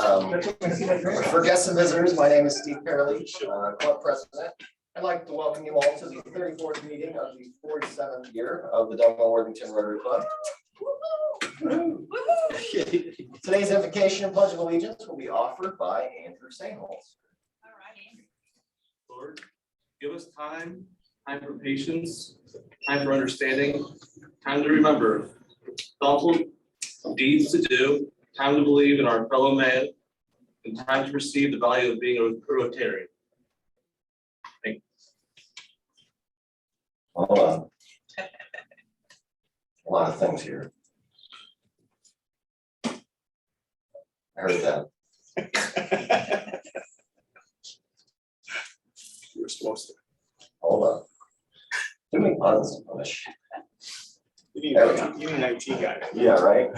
For guests and visitors, my name is Steve Pearly, club president. I'd like to welcome you all to the 34th meeting of the 47th year of the Dublin Worthington Rotary Club. Today's invocation and pledge of allegiance will be offered by Andrew Sainholz. All right. Lord, give us time for patience, time for understanding, time to remember, thoughtful deeds to do, time to believe in our fellow man, and time to receive the value of being a Rotarian. Thank you. Hold on. A lot of things here. I heard that. You were supposed to. Hold on. Too many puns. You need an IT guy. Yeah, right.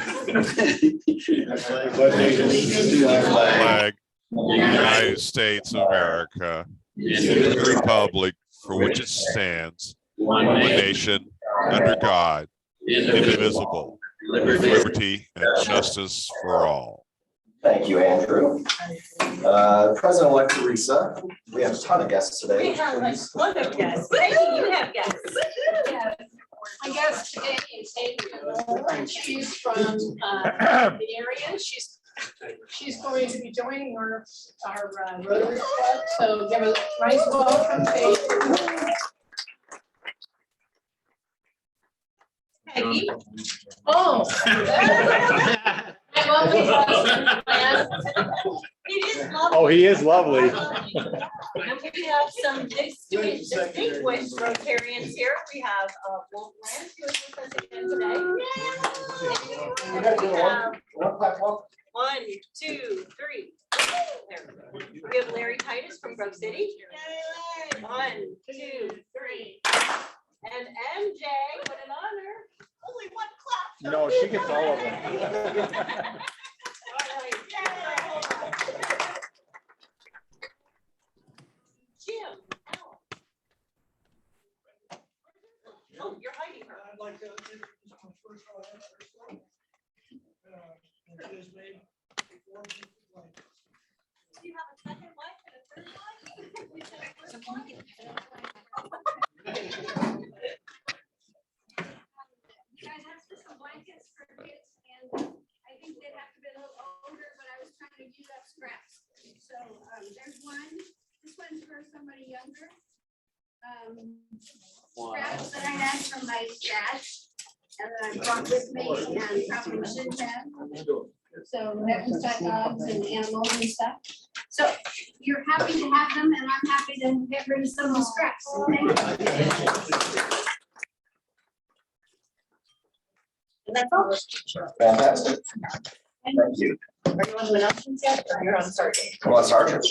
Flag, United States of America, the republic for which it stands, one nation, under God, indivisible, with liberty and justice for all. Thank you, Andrew. President-elect Teresa, we have a ton of guests today. We have like one of guests. Thank you. You have guests. My guest today is Adrian, and she's from the area. She's going to be joining our Rotary Club. So give a nice welcome to Adrian. Peggy. Oh. My lovely husband, man. He is lovely. And we have some distinguished Rotarians here. We have Wolf Lance, who is with us again today. And we have 1, 2, 3. There we go. We have Larry Titus from Grove City. 1, 2, 3. And MJ, what an honor. Only one clap. No, she gets all of them. Jim. Oh, you're hiding her. I'd like to introduce my first one. It is made before people like this. Do you have a second wife and a third wife? So can we get You guys asked for some blankets for kids, and I think they'd have to be a little older, but I was trying to use up scraps. So there's one. This one's for somebody younger. Scraps that I had from my stash, and then I brought with me and probably shouldn't have. So that was got dogs and animals and stuff. So you're happy to have them, and I'm happy to get rid of some of the scraps. So thank you. And that's all. Fantastic. Thank you. Are you on the announcements yet? Or you're on Sergeant? Come on, Sergeant.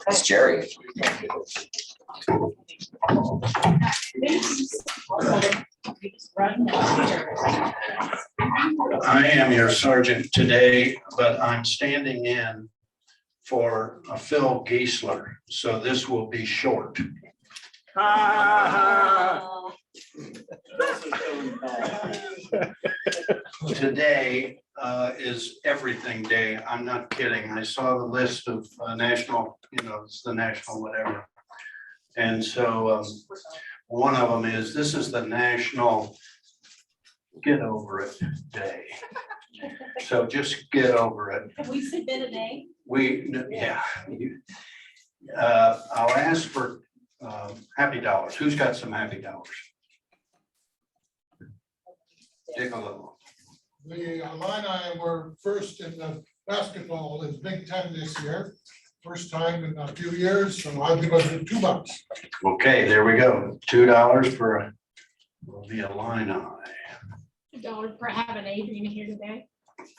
It's Jerry. I am your sergeant today, but I'm standing in for Phil Giesler, so this will be short. Today is everything day. I'm not kidding. I saw the list of national, it's the national whatever. And so one of them is, this is the national get over it day. So just get over it. Have we submitted a name? Yeah. I'll ask for happy dollars. Who's got some happy dollars? Take a little. The Illini were first in the basketball in Big Ten this year. First time in a few years, so I'll give it $2. Okay, there we go. $2 for the Illini. $1 for having Adrian here today.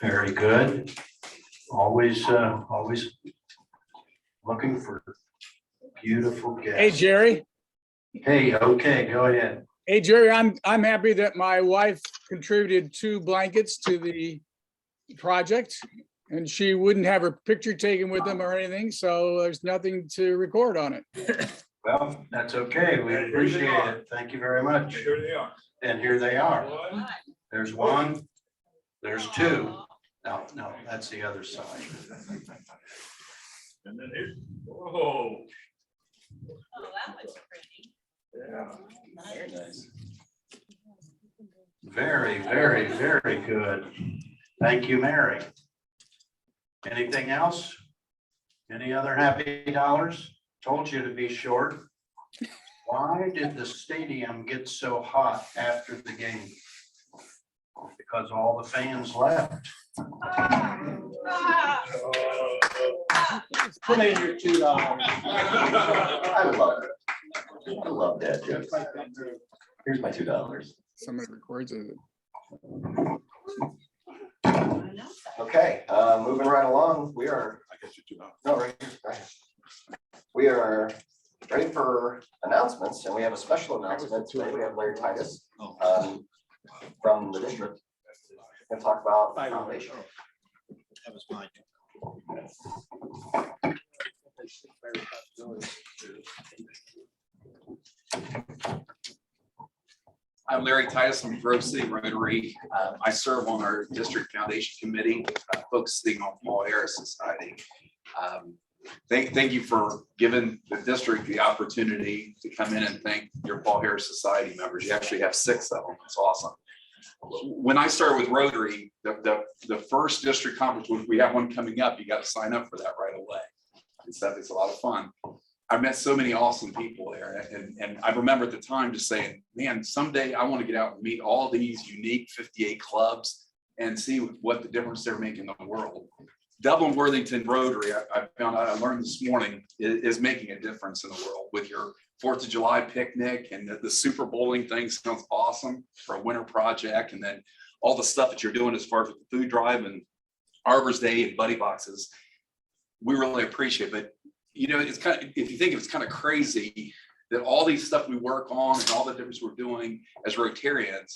Very good. Always looking for beautiful guests. Hey, Jerry. Hey, okay, go ahead. Hey, Jerry, I'm happy that my wife contributed 2 blankets to the project, and she wouldn't have her picture taken with them or anything, so there's nothing to record on it. Well, that's okay. We appreciate it. Thank you very much. Here they are. And here they are. There's 1, there's 2. No, that's the other side. Whoa. Oh, that was pretty. Yeah. Very nice. Very, very, very good. Thank you, Mary. Anything else? Any other happy dollars? Told you to be short. Why did the stadium get so hot after the game? Because all the fans left. Put in your $2. I love it. I love that joke. Here's my $2. Somebody records it. Okay, moving right along, we are, no, right here, right here. We are ready for announcements, and we have a special announcement today. We have Larry Titus from the district. Gonna talk about the foundation. That was mine. I'm Larry Titus. I'm Grove City Rotary. I serve on our district foundation committee, focusing on Paul Harris Society. Thank you for giving the district the opportunity to come in and thank your Paul Harris Society members. You actually have 6 of them. It's awesome. When I started with Rotary, the first district conference, we have one coming up, you got to sign up for that right away. It's a lot of fun. I met so many awesome people there, and I remember at the time just saying, man, someday I want to get out and meet all these unique 58 clubs and see what the difference they're making in the world. Dublin Worthington Rotary, I found out, I learned this morning, is making a difference in the world with your 4th of July picnic, and the super bowling thing sounds awesome for a winter project. And then all the stuff that you're doing as far as the food drive and Arbor's Day and buddy boxes, we really appreciate it. But you know, it's kind of, if you think it's kind of crazy that all these stuff we work on and all the difference we're doing as Rotarians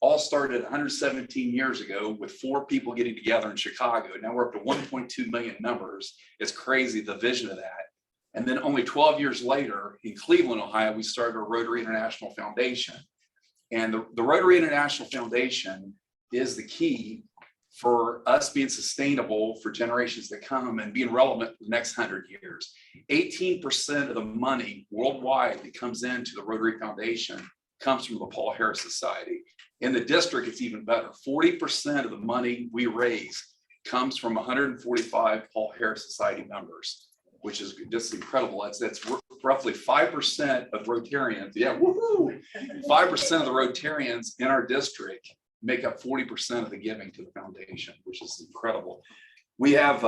all started 117 years ago with 4 people getting together in Chicago. Now we're up to 1.2 million members. It's crazy, the vision of that. And then only 12 years later in Cleveland, Ohio, we started a Rotary International Foundation. And the Rotary International Foundation is the key for us being sustainable for generations to come and being relevant for the next 100 years. 18% of the money worldwide that comes into the Rotary Foundation comes from the Paul Harris Society. In the district, it's even better. 40% of the money we raise comes from 145 Paul Harris Society members, which is just incredible. That's roughly 5% of Rotarians. Yeah, woohoo! 5% of the Rotarians in our district make up 40% of the giving to the foundation, which is incredible. We have,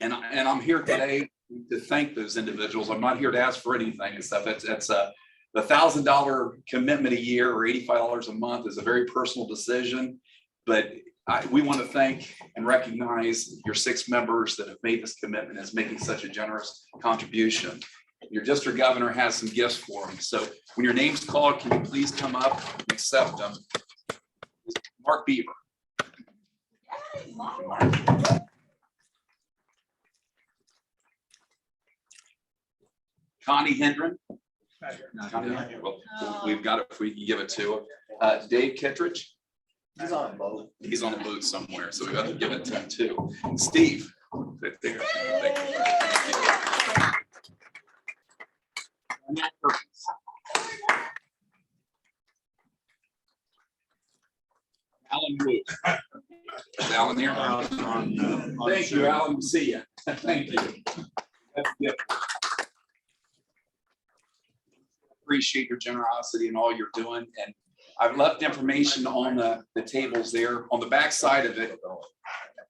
and I'm here today to thank those individuals. I'm not here to ask for anything and stuff. It's the $1,000 commitment a year or $85 a month is a very personal decision, but we want to thank and recognize your 6 members that have made this commitment as making such a generous contribution. Your district governor has some gifts for them. So when your name's called, can you please come up and accept them? Mark Beaver. Connie Hendren. Well, we've got it if we can give it to him. Dave Kittredge. He's on both. He's on the boat somewhere, so we got to give it to him too. Steve. Alan Wood. Is Alan here? Thank you, Alan. See ya. Thank you. That's good. Appreciate your generosity and all you're doing. And I've left information on the tables there. On the back side of it,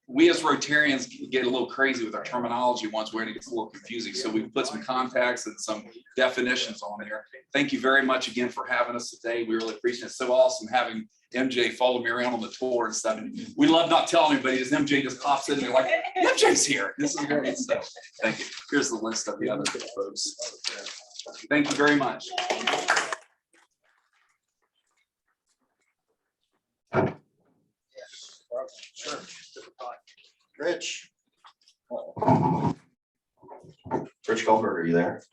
we as Rotarians get a little crazy with our terminology once where it gets a little confusing. So we've put some contacts and some definitions on there. Thank you very much again for having us today. We really appreciate it. It's so awesome having MJ follow me around on the tour and stuff. And we love not telling anybody, just MJ just pops in and they're like, MJ's here. This is great stuff. Thank you. Here's the list of the other folks. Thank you very much. Sure. Rich. Rich Goldberg, are you there?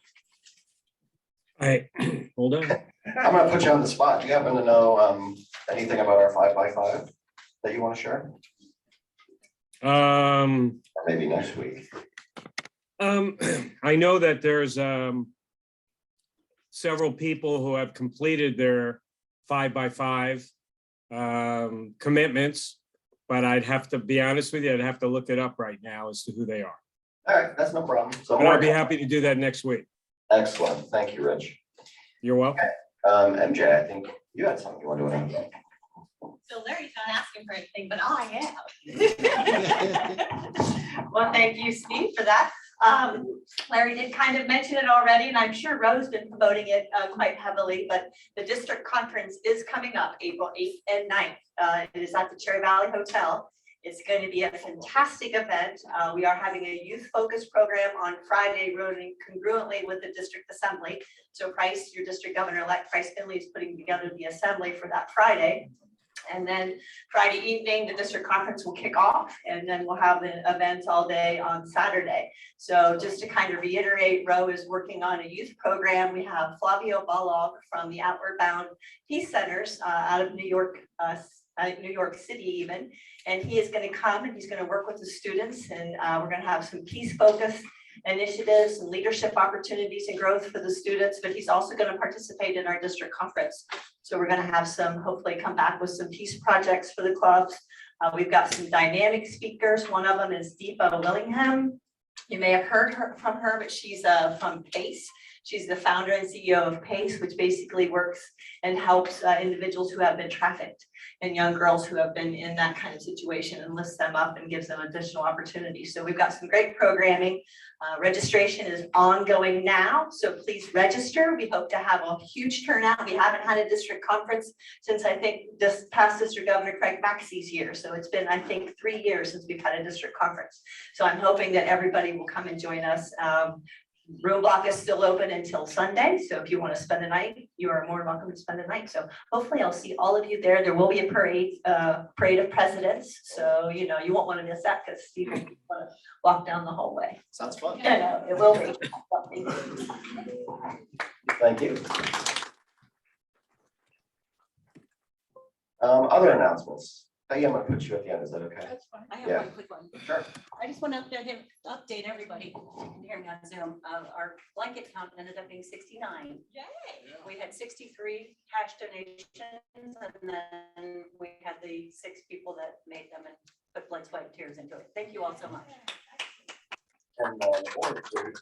Hey, hold on. I'm gonna put you on the spot. Do you happen to know anything about our 5x5 that you want to share? Or maybe next week. I know that there's several people who have completed their 5x5 commitments, but I'd have to be honest with you, I'd have to look it up right now as to who they are. All right, that's no problem. So But I'll be happy to do that next week. excellent. Thank you, Rich. You're welcome. MJ, I think you had something you want to announce. So Larry's not asking for anything, but I am. Well, thank you, Steve, for that. Larry did kind of mention it already, and I'm sure Ro's been promoting it quite heavily, but the district conference is coming up April 8th and 9th. It is at the Cherry Valley Hotel. It's going to be a fantastic event. We are having a youth focus program on Friday, running congruently with the district assembly. So Price, your district governor-elect Price Finley, is putting together the assembly for that Friday. And then Friday evening, the district conference will kick off, and then we'll have the events all day on Saturday. So just to kind of reiterate, Ro is working on a youth program. We have Flavio Balog from the Outward Bound Peace Centers out of New York City even. And he is going to come and he's going to work with the students, and we're going to have some peace focus initiatives and leadership opportunities and growth for the students, but he's also going to participate in our district conference. So we're going to have some, hopefully come back with some peace projects for the clubs. We've got some dynamic speakers. One of them is Deepa Willingham. You may have heard from her, but she's from PACE. She's the founder and CEO of PACE, which basically works and helps individuals who have been trafficked and young girls who have been in that kind of situation, and lifts them up and gives them additional opportunities. So we've got some great programming. Registration is ongoing now, so please register. We hope to have a huge turnout. We haven't had a district conference since I think this past district governor Craig Maxey's year. So it's been, I think, 3 years since we've had a district conference. So I'm hoping that everybody will come and join us. Room block is still open until Sunday, so if you want to spend the night, you are more than welcome to spend the night. So hopefully I'll see all of you there. There will be a parade of presidents, so you know you won't want to miss that because Steve will want to walk down the hallway. Sounds fun. I know, it will be. Thank you. Other announcements. Peggy, I'm gonna put you at the end. Is that okay? That's fine. I Yeah. have one quick one. Sure. I just want to update everybody, you can hear me on Zoom, our blanket count ended up being 69. Yay! We had 63 cash donations, and then we had the 6 people that made them and put blood, sweat, and tears into it. Thank you all so much. And the board agreed,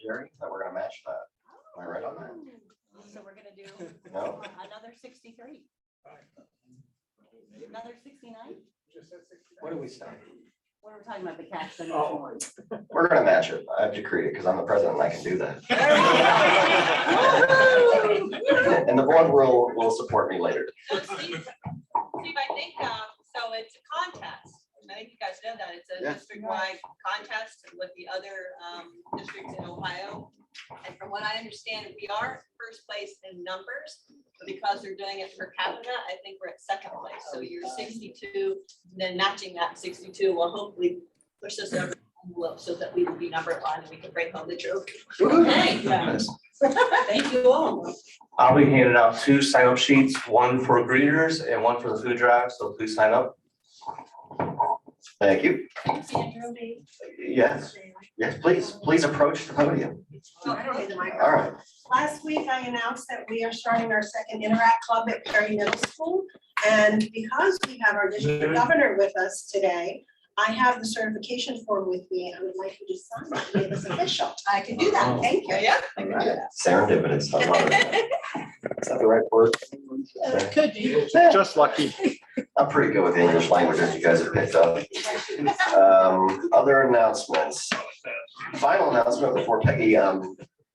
Jerry, that we're gonna match that. Am I right on that? So we're gonna do No? another 63. Another 69? What do we say? What are we talking about, the cash donation? We're gonna match it. I've decreed it because I'm the president and I can do that. And the board will support me later. So Steve, I think, so it's a contest. I think you guys know that. It's a district-wide contest with the other districts in Ohio. And from what I understand, we are first place in numbers, but because they're doing it per capita, I think we're at second place. So you're 62, then matching that 62 will hopefully push us over the envelope so that we will be number 1 and we can bring home the trophy. Okay. Thank you all. I'll be handing out 2 sign-up sheets, one for greeters and one for the food drive, so please sign up. Thank you. Yes, yes, please approach the podium. All right. Last week, I announced that we are starting our second Interact Club at Perry Middle School. And because we have our district governor with us today, I have the certification form with me. I would like you to sign it, make this official. I can do that, thank you. Yeah. I can do that. Serendipitous. I love it. Is that the right word? Could be. Just lucky. I'm pretty good with the English language, as you guys have picked up. Other announcements. Final announcement before Peggy.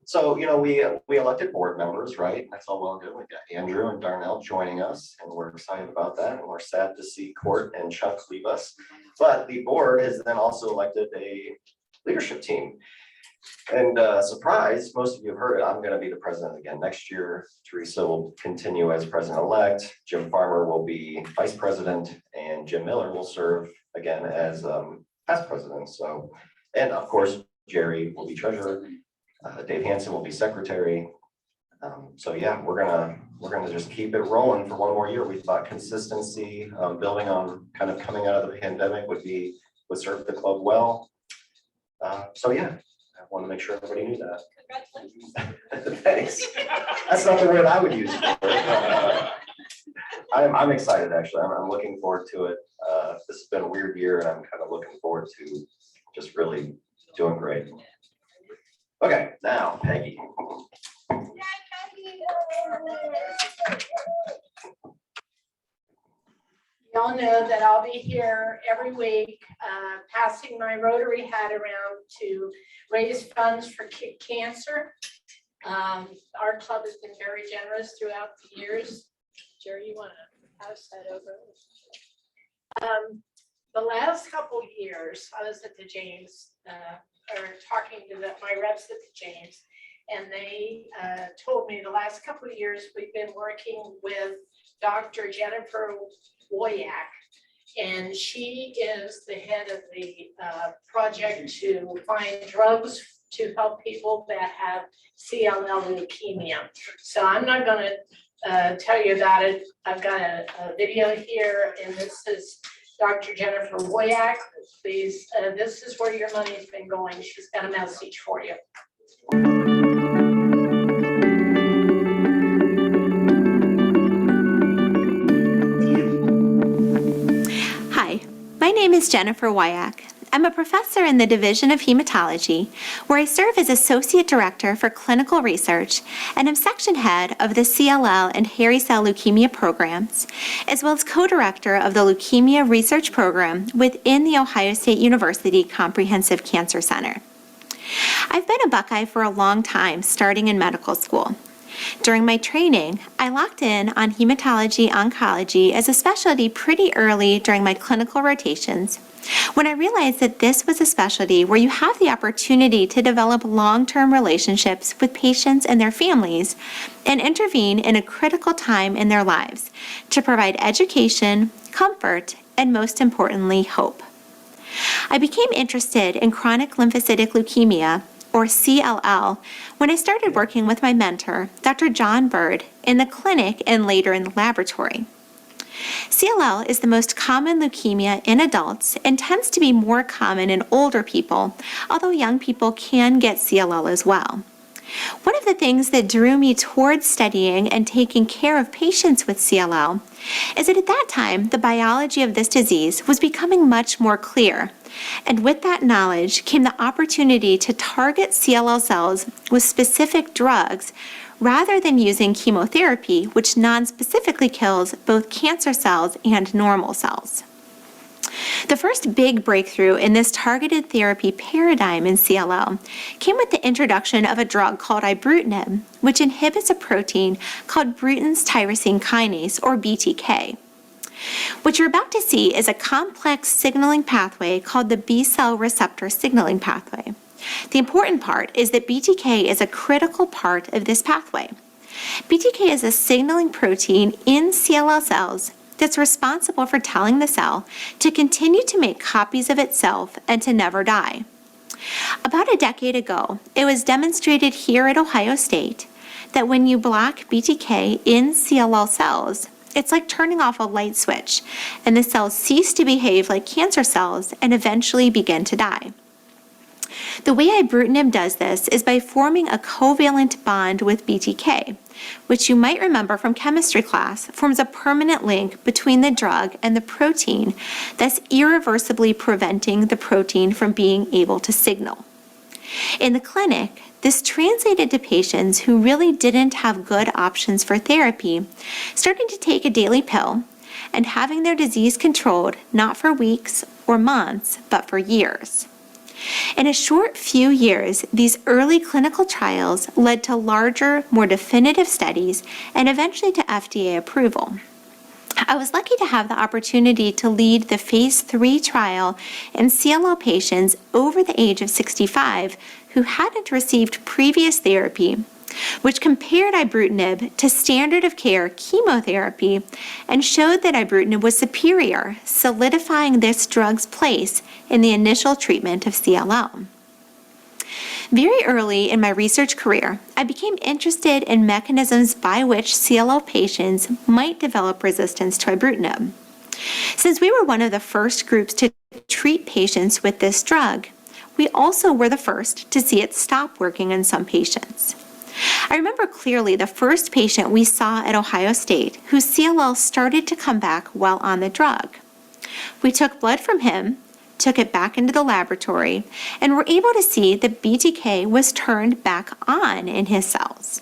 So, you know, we elected board members, right? That's all well and good. We've got Andrew and Darnell joining us, and we're excited about that. And we're sad to see Court and Chuck leave us. But the board has then also elected a leadership team. And surprise, most of you have heard it, I'm going to be the president again next year. Teresa will continue as president-elect. Jim Farmer will be vice president, and Jim Miller will serve again as past president. So, and of course, Jerry will be treasurer. Dave Hansen will be secretary. So yeah, we're gonna just keep it rolling for one more year. We thought consistency, building on kind of coming out of the pandemic would serve the club well. So yeah, want to make sure everybody knew that. Congratulations. Thanks. That's not the word I would use. I'm excited, actually. I'm looking forward to it. This has been a weird year and I'm kind of looking forward to just really doing great. Okay, now Peggy. You all know that I'll be here every week, passing my Rotary hat around to raise funds for cancer. Our club has been very generous throughout the years. Jerry, you want to pass that over? The last couple years, I was at the James, or talking to my reps at the James, and they told me the last couple of years we've been working with Dr. Jennifer Woyak, and she is the head of the project to find drugs to help people that have CLL leukemia. So I'm not going to tell you about it. I've got a video here, and this is Dr. Jennifer Woyak. Please, this is where your money's been going. She's got a message for you. Hi, my name is Jennifer Woyak. I'm a professor in the Division of Hematology, where I serve as Associate Director for Clinical Research and am Section Head of the CLL and hairy cell leukemia programs, as well as Co-Director of the Leukemia Research Program within the Ohio State University Comprehensive Cancer Center. I've been a Buckeye for a long time, starting in medical school. During my training, I locked in on hematology oncology as a specialty pretty early during my clinical rotations, when I realized that this was a specialty where you have the opportunity to develop long-term relationships with patients and their families and intervene in a critical time in their lives to provide education, comfort, and most importantly, hope. I became interested in chronic lymphocytic leukemia, or CLL, when I started working with my mentor, Dr. John Bird, in the clinic and later in the laboratory. CLL is the most common leukemia in adults and tends to be more common in older people, although young people can get CLL as well. One of the things that drew me towards studying and taking care of patients with CLL is that at that time, the biology of this disease was becoming much more clear. And with that knowledge came the opportunity to target CLL cells with specific drugs rather than using chemotherapy, which non-specifically kills both cancer cells and normal cells. The first big breakthrough in this targeted therapy paradigm in CLL came with the introduction of a drug called ibrutinib, which inhibits a protein called Bruton's tyrosine kinase, or BTK. What you're about to see is a complex signaling pathway called the B-cell receptor signaling pathway. The important part is that BTK is a critical part of this pathway. BTK is a signaling protein in CLL cells that's responsible for telling the cell to continue to make copies of itself and to never die. About a decade ago, it was demonstrated here at Ohio State that when you block BTK in CLL cells, it's like turning off a light switch, and the cells cease to behave like cancer cells and eventually begin to die. The way ibrutinib does this is by forming a covalent bond with BTK, which you might remember from chemistry class forms a permanent link between the drug and the protein, thus irreversibly preventing the protein from being able to signal. In the clinic, this translated to patients who really didn't have good options for therapy, starting to take a daily pill and having their disease controlled not for weeks or months, but for years. In a short few years, these early clinical trials led to larger, more definitive studies and eventually to FDA approval. I was lucky to have the opportunity to lead the phase 3 trial in CLL patients over the age of 65 who hadn't received previous therapy, which compared ibrutinib to standard of care chemotherapy and showed that ibrutinib was superior, solidifying this drug's place in the initial treatment of CLL. Very early in my research career, I became interested in mechanisms by which CLL patients might develop resistance to ibrutinib. Since we were one of the first groups to treat patients with this drug, we also were the first to see it stop working in some patients. I remember clearly the first patient we saw at Ohio State whose CLL started to come back while on the drug. We took blood from him, took it back into the laboratory, and were able to see that BTK was turned back on in his cells.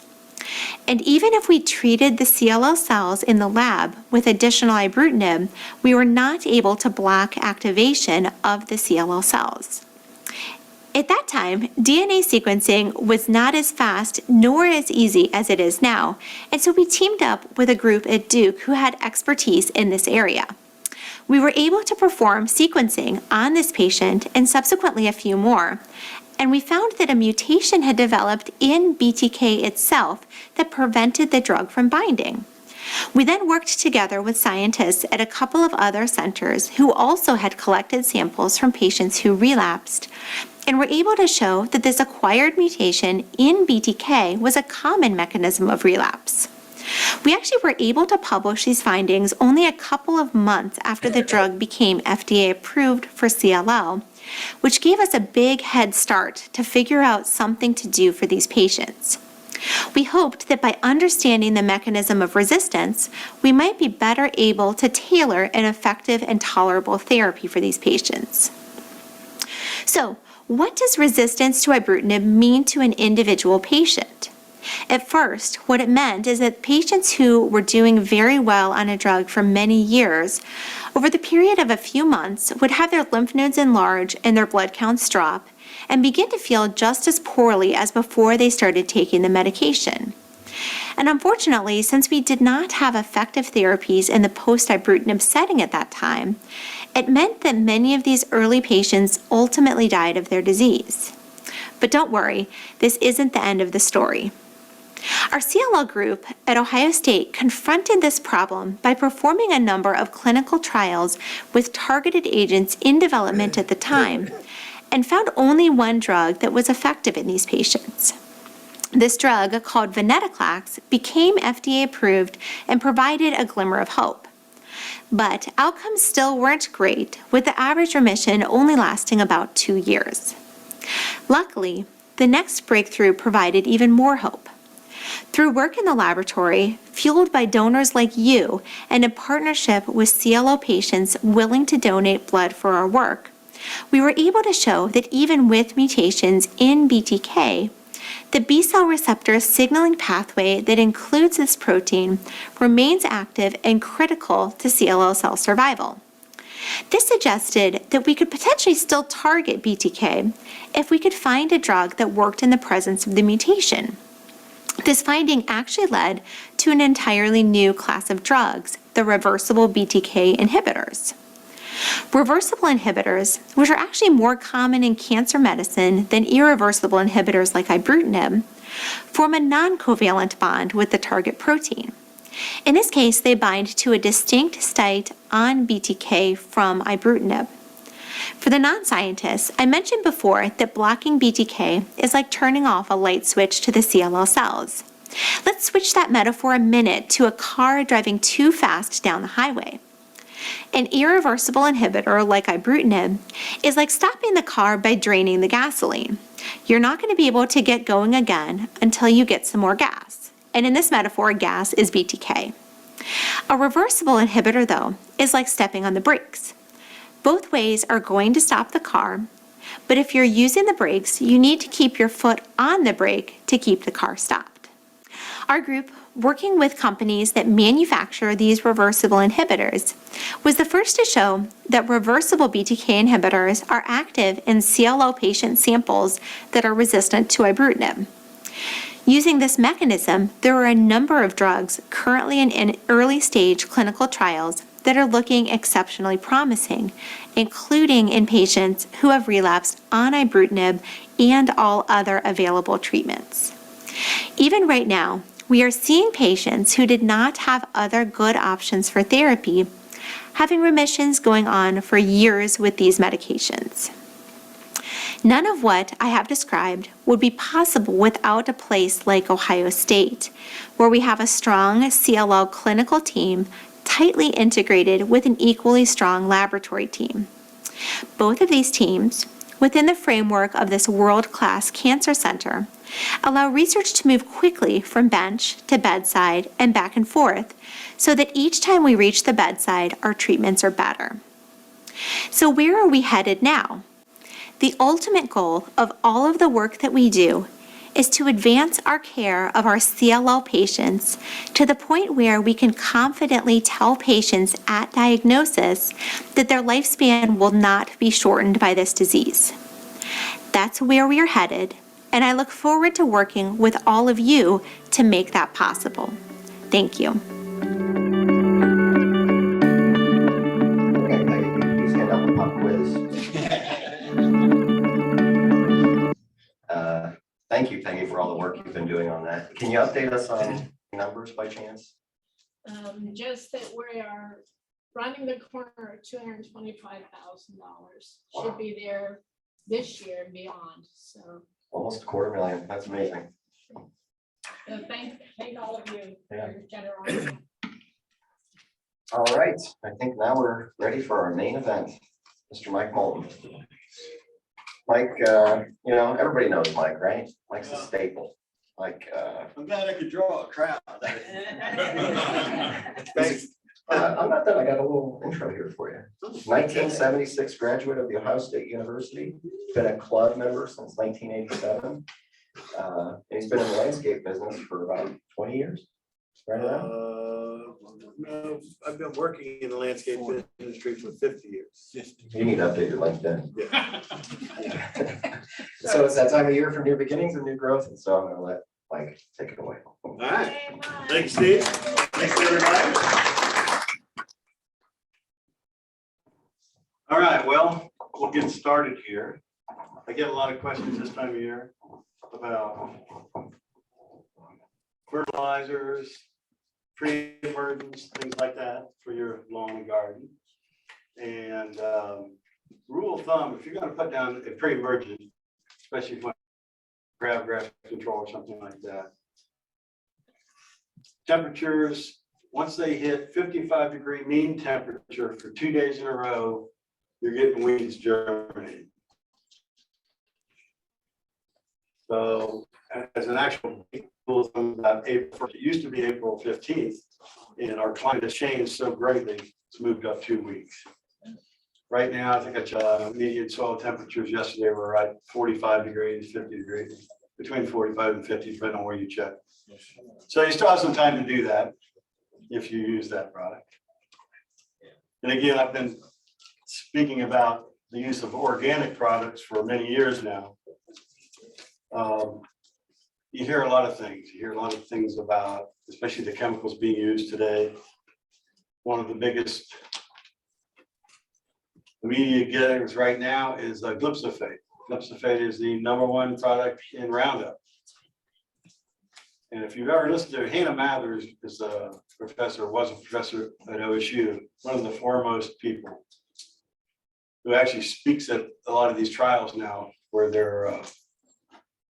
And even if we treated the CLL cells in the lab with additional ibrutinib, we were not able to block activation of the CLL cells. At that time, DNA sequencing was not as fast nor as easy as it is now, and so we teamed up with a group at Duke who had expertise in this area. We were able to perform sequencing on this patient and subsequently a few more, and we found that a mutation had developed in BTK itself that prevented the drug from binding. We then worked together with scientists at a couple of other centers who also had collected samples from patients who relapsed, and were able to show that this acquired mutation in BTK was a common mechanism of relapse. We actually were able to publish these findings only a couple of months after the drug became FDA approved for CLL, which gave us a big head start to figure out something to do for these patients. We hoped that by understanding the mechanism of resistance, we might be better able to tailor an effective and tolerable therapy for these patients. So, what does resistance to ibrutinib mean to an individual patient? At first, what it meant is that patients who were doing very well on a drug for many years, over the period of a few months, would have their lymph nodes enlarge and their blood counts drop, and begin to feel just as poorly as before they started taking the medication. And unfortunately, since we did not have effective therapies in the post-ibrutinib setting at that time, it meant that many of these early patients ultimately died of their disease. But don't worry, this isn't the end of the story. Our CLL group at Ohio State confronted this problem by performing a number of clinical trials with targeted agents in development at the time, and found only one drug that was effective in these patients. This drug, called venetoclax, became FDA approved and provided a glimmer of hope. But outcomes still weren't great, with the average remission only lasting about 2 years. Luckily, the next breakthrough provided even more hope. Through work in the laboratory, fueled by donors like you, and in partnership with CLL patients willing to donate blood for our work, we were able to show that even with mutations in BTK, the B-cell receptor signaling pathway that includes this protein remains active and critical to CLL cell survival. This suggested that we could potentially still target BTK if we could find a drug that worked in the presence of the mutation. This finding actually led to an entirely new class of drugs, the reversible BTK inhibitors. Reversible inhibitors, which are actually more common in cancer medicine than irreversible inhibitors like ibrutinib, form a non-covalent bond with the target protein. In this case, they bind to a distinct site on BTK from ibrutinib. For the non-scientists, I mentioned before that blocking BTK is like turning off a light switch to the CLL cells. Let's switch that metaphor a minute to a car driving too fast down the highway. An irreversible inhibitor like ibrutinib is like stopping the car by draining the gasoline. You're not going to be able to get going again until you get some more gas. And in this metaphor, gas is BTK. A reversible inhibitor, though, is like stepping on the brakes. Both ways are going to stop the car, but if you're using the brakes, you need to keep your foot on the brake to keep the car stopped. Our group, working with companies that manufacture these reversible inhibitors, was the first to show that reversible BTK inhibitors are active in CLL patient samples that are resistant to ibrutinib. Using this mechanism, there are a number of drugs currently in early stage clinical trials that are looking exceptionally promising, including in patients who have relapsed on ibrutinib and all other available treatments. Even right now, we are seeing patients who did not have other good options for therapy having remissions going on for years with these medications. None of what I have described would be possible without a place like Ohio State, where we have a strong CLL clinical team tightly integrated with an equally strong laboratory team. Both of these teams, within the framework of this world-class cancer center, allow research to move quickly from bench to bedside and back and forth, so that each time we reach the bedside, our treatments are better. So where are we headed now? The ultimate goal of all of the work that we do is to advance our care of our CLL patients to the point where we can confidently tell patients at diagnosis that their lifespan will not be shortened by this disease. That's where we are headed, and I look forward to working with all of you to make that possible. Thank you. Okay, Peggy, you stand up and pop quiz. Thank you, Peggy, for all the work you've been doing on that. Can you update us on numbers by chance? Just that we are running the corner at $225,000. Should be there this year and beyond, so. Almost $250,000. That's amazing. So thank all of you for Yeah. your generosity. All right, I think now we're ready for our main event, Mr. Mike Moulton. Mike, you know, everybody knows Mike, right? Mike's a staple. Like, I'm glad I could draw a crowd. Thanks. I'm not done. I got a little intro here for you. 1976 graduate of the Ohio State University. Been a club member since 1987. And he's been in the landscape business for about 20 years. Right around. No, I've been working in the landscape industry for 50 years. You need to update your LinkedIn. Yeah. So it's that time of year for new beginnings and new growth, and so I'm going to let Mike take it away. All right. Thanks, Steve. Thanks, everybody. All right, well, we'll get started here. I get a lot of questions this time of year about fertilizers, pre-emergence, things like that for your lawn and garden. And rule of thumb, if you're going to put down a pre-emergent, especially if you want crabgrass control or something like that, temperatures, once they hit 55-degree mean temperature for 2 days in a row, you're getting weeds germinating. So as an actual rule of thumb, about April, it used to be April 15th, and our climate has changed so greatly, it's moved up 2 weeks. Right now, I think it's median soil temperatures yesterday were at 45 degrees, 50 degrees, between 45 and 50, depending on where you check. So you still have some time to do that if you use that product. And again, I've been speaking about the use of organic products for many years now. You hear a lot of things. You hear a lot of things about, especially the chemicals being used today. One of the biggest media getters right now is glyphosate. Glyphosate is the #1 product in Roundup. And if you've ever listened to Hannah Mathers, is a professor, was a professor at OSU, one of the foremost people who actually speaks at a lot of these trials now, where they're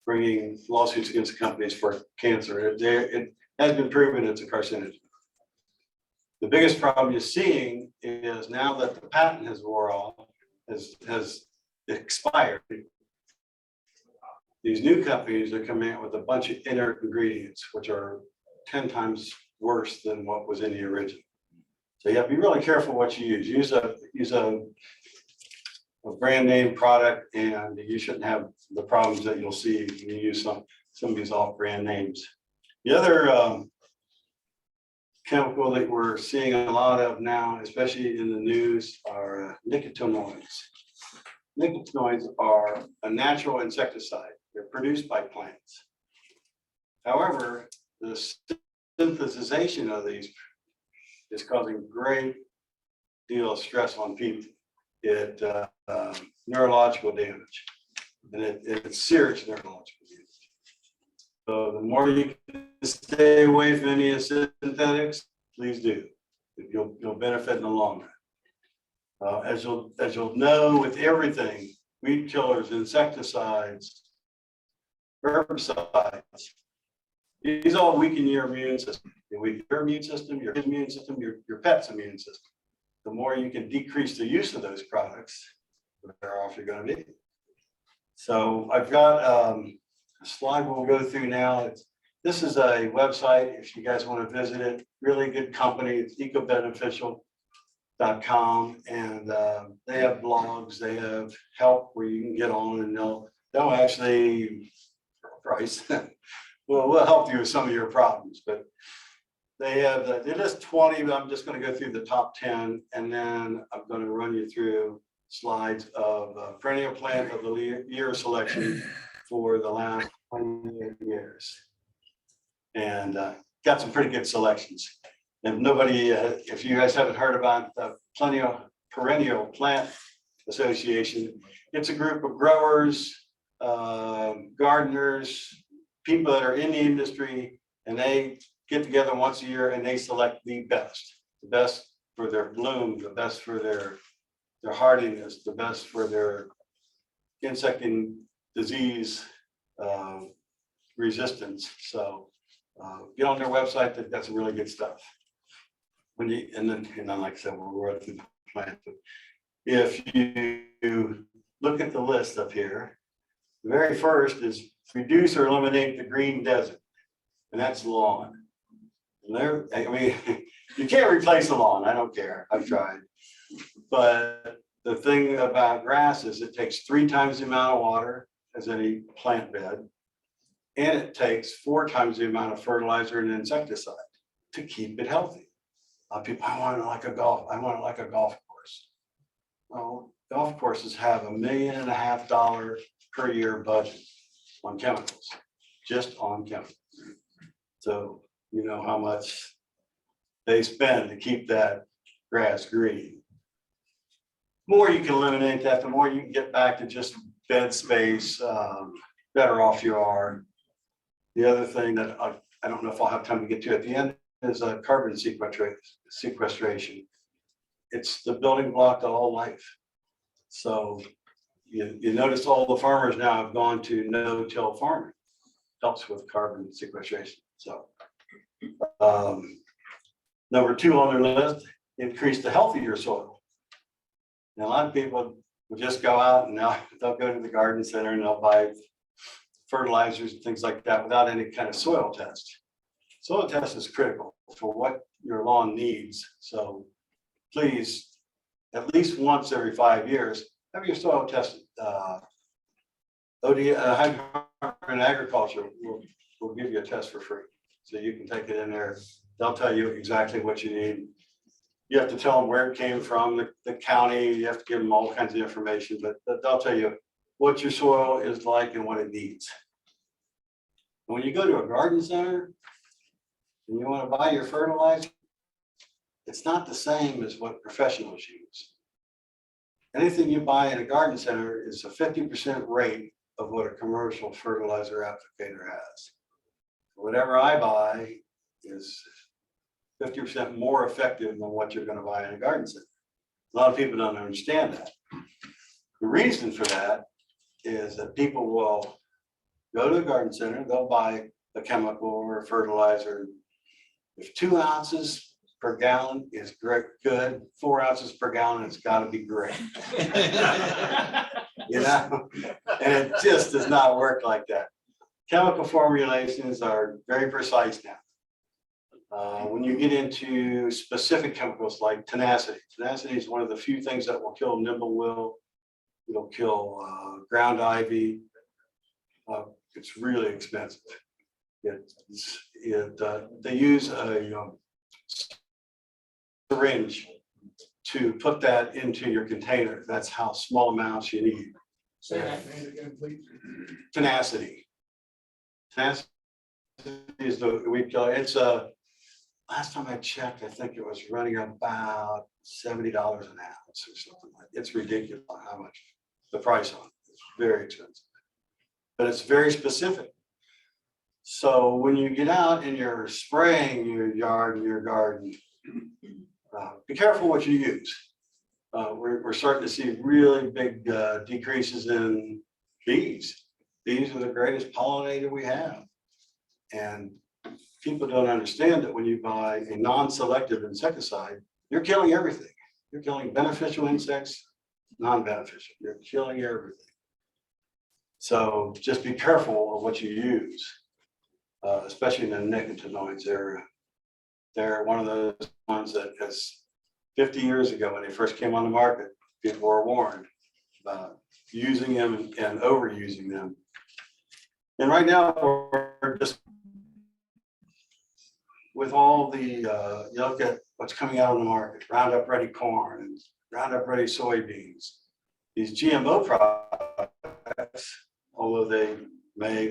bringing lawsuits against companies for cancer. It has been proven it's a carcinogen. The biggest problem you're seeing is now that the patent has wore off, has expired, these new companies are coming out with a bunch of inert ingredients, which are 10 times worse than what was in the original. So you have to be really careful what you use. Use a brand name product, and you shouldn't have the problems that you'll see when you use some of these off brand names. The other chemical that we're seeing a lot of now, especially in the news, are nicotinoids. Nicotinoids are a natural insecticide. They're produced by plants. However, the synthesization of these is causing a great deal of stress on people. It neurological damage, and it's serious neurological damage. So the more you can stay away from any synthetics, please do. You'll benefit in the long run. As you'll know with everything, weed killers, insecticides, herbicides, these all weaken your immune system. They weaken your immune system, your immune system, your pet's immune system. The more you can decrease the use of those products, the better off you're going to be. So I've got a slide we'll go through now. This is a website, if you guys want to visit it, really good company, it's ecobeneficial.com, and they have blogs, they have help where you can get on and they'll actually price. We'll help you with some of your problems, but they have, it is 20, but I'm just going to go through the top 10, and then I'm going to run you through slides of perennial plant of the year selection for the last 20 years. And got some pretty good selections. If nobody, if you guys haven't heard about the Perennial Plant Association, it's a group of growers, gardeners, people that are in the industry, and they get together once a year and they select the best for their bloom, the best for their hardiness, the best for their insect and disease resistance. So get on their website, they've got some really good stuff. When you, and then like I said, we'll run through the plant. If you look at the list up here, the very first is reduce or eliminate the green desert, and that's lawn. And there, I mean, you can't replace the lawn. I don't care. I've tried. But the thing about grass is it takes 3 times the amount of water as any plant bed, and it takes 4 times the amount of fertilizer and insecticide to keep it healthy. People, I want it like a golf course. Well, golf courses have $1.5 million per year budget on chemicals, just on chemicals. So you know how much they spend to keep that grass green. The more you can eliminate that, the more you can get back to just bed space, better off you are. The other thing that I don't know if I'll have time to get to at the end is carbon sequestration. It's the building block to all life. So you notice all the farmers now have gone to no-till farming. Helps with carbon sequestration. So number 2 on their list, increase the healthier soil. Now, a lot of people will just go out and they'll go to the garden center and they'll buy fertilizers and things like that without any kind of soil test. Soil test is critical for what your lawn needs. So please, at least once every 5 years, have your soil tested. Hydro Agriculture will give you a test for free. So you can take it in there. They'll tell you exactly what you need. You have to tell them where it came from, the county, you have to give them all kinds of information, but they'll tell you what your soil is like and what it needs. When you go to a garden center and you want to buy your fertilizer, it's not the same as what professionals use. Anything you buy in a garden center is a 50% rate of what a commercial fertilizer applicator has. Whatever I buy is 50% more effective than what you're going to buy in a garden center. A lot of people don't understand that. The reason for that is that people will go to a garden center, they'll buy a chemical or a fertilizer. If 2 ounces per gallon is good, 4 ounces per gallon, it's got to be great. You know, and it just does not work like that. Chemical formulations are very precise now. When you get into specific chemicals like tenacity is one of the few things that will kill nimblewill. It'll kill ground ivy. It's really expensive. They use a syringe to put that into your container. That's how small amounts you need. Say that name again, please. Tenacity. Tenacity is it's a, last time I checked, I think it was running about $70 an ounce or something like that. It's ridiculous how much the price on it. It's very expensive, but it's very specific. So when you get out and you're spraying your yard and your garden, be careful what you use. We're starting to see really big decreases in bees. Bees are the greatest pollinator we have. And people don't understand that when you buy a non-selective insecticide, you're killing everything. You're killing beneficial insects, non-beneficial. You're killing everything. So just be careful of what you use, especially in the nicotinoids. They're one of those ones that has 50 years ago when they first came on the market, people were warned about using them and overusing them. And right now, we're just with all the, you look at what's coming out on the market, Roundup Ready corn and Roundup Ready soybeans. These GMO products, although they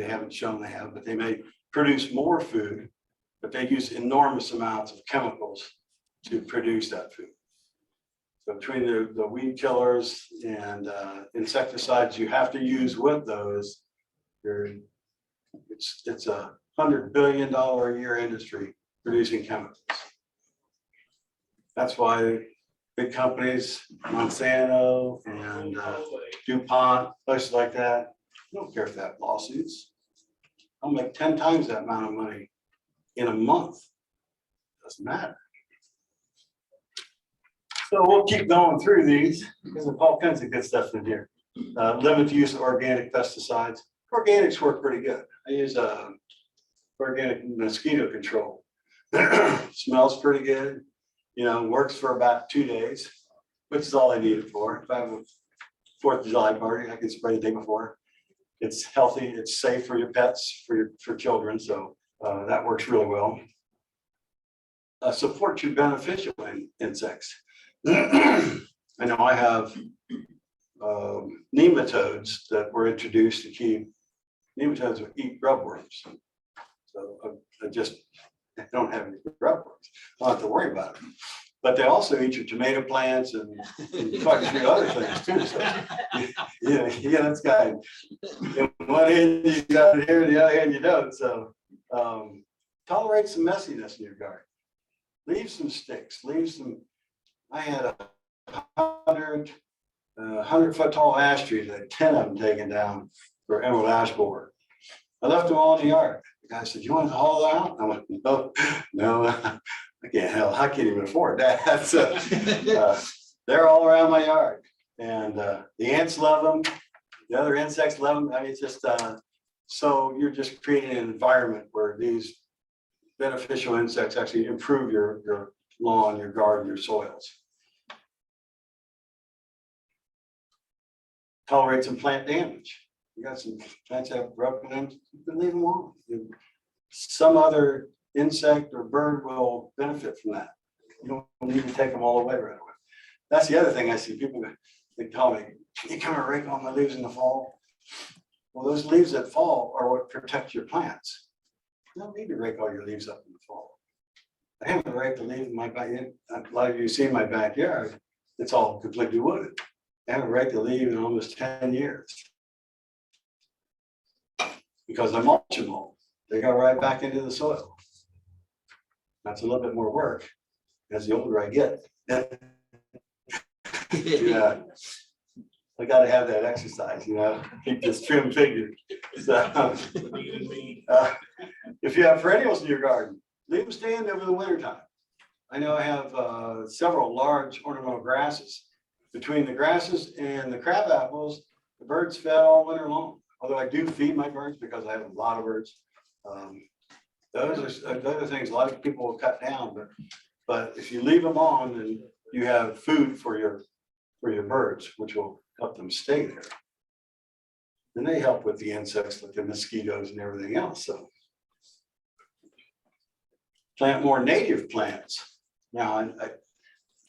haven't shown they have, but they may produce more food, but they use enormous amounts of chemicals to produce that food. So between the weed killers and insecticides you have to use with those, it's a $100 billion a year industry producing chemicals. That's why big companies, Monsanto and DuPont, places like that, I don't care if they have lawsuits. I'll make 10 times that amount of money in a month. Doesn't matter. So we'll keep going through these because there's all kinds of good stuff in here. Limit the use of organic pesticides. Organics work pretty good. I use organic mosquito control. Smells pretty good. You know, works for about 2 days, which is all I need it for. If I have a 4th of July party, I can spray the day before. It's healthy, it's safe for your pets, for children, so that works really well. Support your beneficial insects. I know I have nematodes that were introduced to keep, nematodes will eat grubworms. So I don't have any grubworms. I don't have to worry about it. But they also eat your tomato plants and quite a few other things too. So, yeah, that's kind. In one hand you got it here, the other hand you don't. So tolerate some messiness in your garden. Leave some sticks. Leave some. I had a 100-foot tall ash tree that 10 of them taken down for emerald ash borer. I left them all in the yard. The guy said, "You want to haul it out?" I went, no, I can't even afford that. So, they're all around my yard, and the ants love them. The other insects love them. I mean, it's just so you're just creating an environment where these beneficial insects actually improve your lawn, your garden, your soils. Tolerate some plant damage. You got some plants that have broken in, you can leave them alone. Some other insect or bird will benefit from that. You don't need to take them all away right away. That's the other thing I see people, they tell me, "Can you come and rake all my leaves in the fall?" Well, those leaves that fall are what protect your plants. You don't need to rake all your leaves up in the fall. I haven't raked the leaves in my backyard. A lot of you see my backyard, it's all completely wooded. I haven't raked a leaf in almost 10 years. Because I mulch them all. They go right back into the soil. That's a little bit more work as the older I get. Yeah. I gotta have that exercise, keep this trim figure. So, if you have perennials in your garden, leave them stand over the winter time. I know I have several large ornamental grasses. Between the grasses and the crab apples, the birds fed all winter long. Although I do feed my birds because I have a lot of birds. Those are things a lot of people will cut down, but if you leave them on, then you have food for your birds, which will help them stay there. And they help with the insects, like the mosquitoes and everything else. So plant more native plants. Now,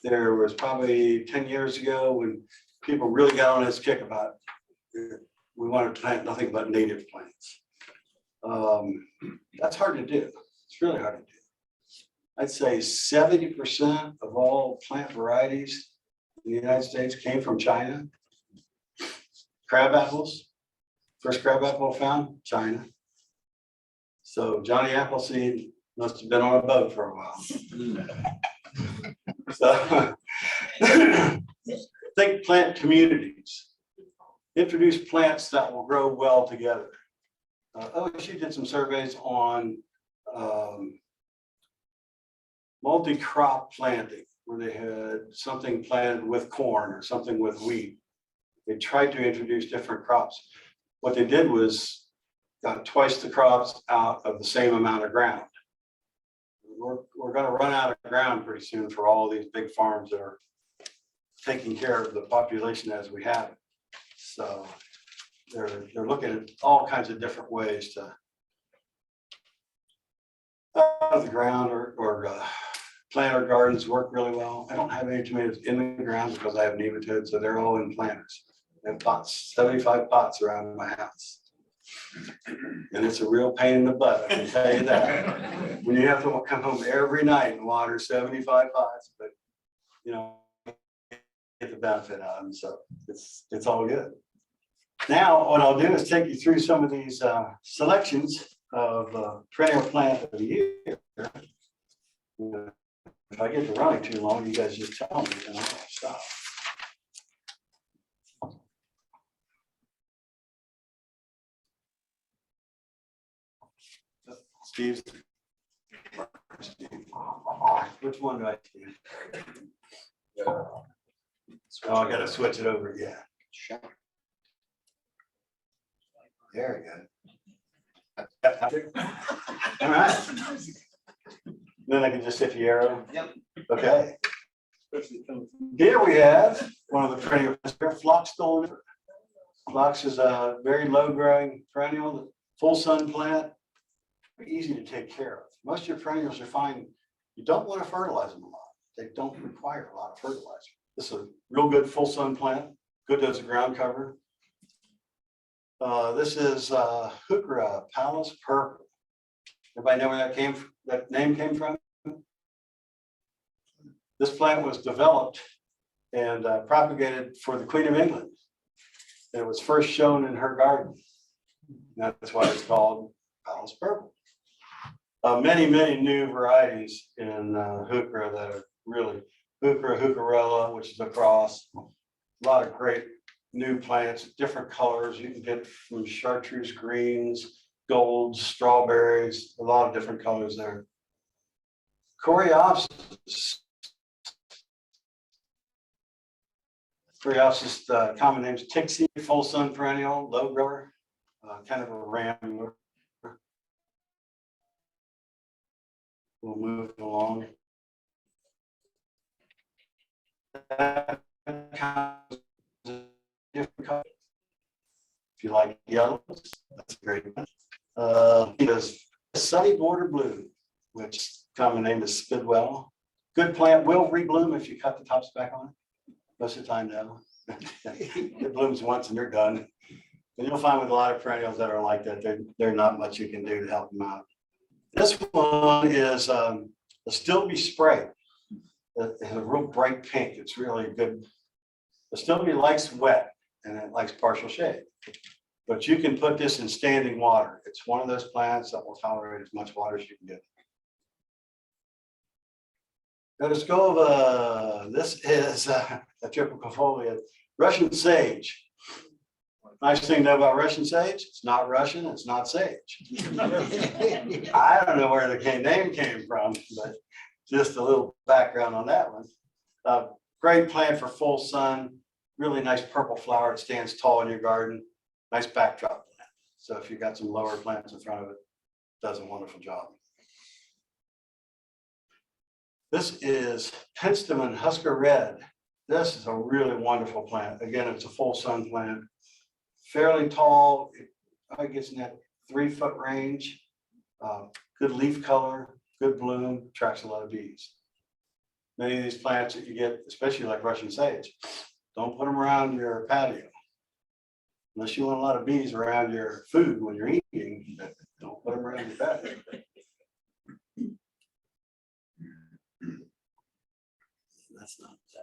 there was probably 10 years ago when people really got on this kick about we want to plant nothing but native plants. That's hard to do. It's really hard to do. I'd say 70% of all plant varieties in the United States came from China. Crab apples, first crab apple found, China. So Johnny Appleseed must have been on a boat for a while. So think plant communities. Introduce plants that will grow well together. OSU did some surveys on multi-crop planting, where they had something planted with corn or something with wheat. They tried to introduce different crops. what they did was got twice the crops out of the same amount of ground. We're gonna run out of ground pretty soon for all these big farms that are taking care of the population as we have it. So they're looking at all kinds of different ways to out of the ground or planter gardens work really well. I don't have any tomatoes in the ground because I have nematodes, so they're all in planters. I have pots, 75 pots around my house. And it's a real pain in the butt, I can tell you that. When you have to come home every night and water 75 pots, but you know, get the benefit out of them, so it's all good. Now, what I'll do is take you through some of these selections of perennial plant of the year. If I get to running too long, you guys just tell me and I'll stop. Steve. Which one do I do? Oh, I gotta switch it over again. There we go. All right. Then I can just hit the arrow. Yep. Okay. Here we have one of the perennial phlox stolon. Phlox is a very low growing perennial, full sun plant, easy to take care of. Most of your perennials are fine. You don't want to fertilize them a lot. They don't require a lot of fertilizer. This is a real good full sun plant, good as a ground cover. This is Heuchera Pallas purple. Everybody know where that name came from? This plant was developed and propagated for the Queen of England. And it was first shown in her garden. And that's why it's called Pallas purple. Many new varieties in Heuchera that are really Heuchera, Heucherella, which is a cross. A lot of great new plants, different colors. You can get from chartreuse greens, golds, strawberries, a lot of different colors there. Coreopsis. Coreopsis, the common name is Tixie, full sun perennial, low grower, kind of a ram. We'll move along. Different colors. If you like yellows, that's a great one. Because sunny border blue, which common name is Spidwell. Good plant, will rebloom if you cut the tops back on it. Most of the time now. It blooms once and they're done. And you'll find with a lot of perennials that are like that, there's not much you can do to help them out. This one is a Stilby spray. It has a real bright pink. It's really good. The Stilby likes wet and it likes partial shade. But you can put this in standing water. It's one of those plants that will tolerate as much water as you can get. Let us go of this is a typical foliage, Russian sage. Nice thing to know about Russian sage, it's not Russian, it's not sage. I don't know where the name came from, but just a little background on that one. Great plant for full sun, really nice purple flower. It stands tall in your garden, nice backdrop plant. So if you've got some lower plants in front of it, it does a wonderful job. This is Penstemon Husker Red. This is a really wonderful plant. Again, it's a full sun plant. Fairly tall, it gets in that 3-foot range. Good leaf color, good bloom, attracts a lot of bees. Many of these plants that you get, especially like Russian sage, don't put them around your patio. Unless you want a lot of bees around your food when you're eating, don't put them around your patio. That's not that.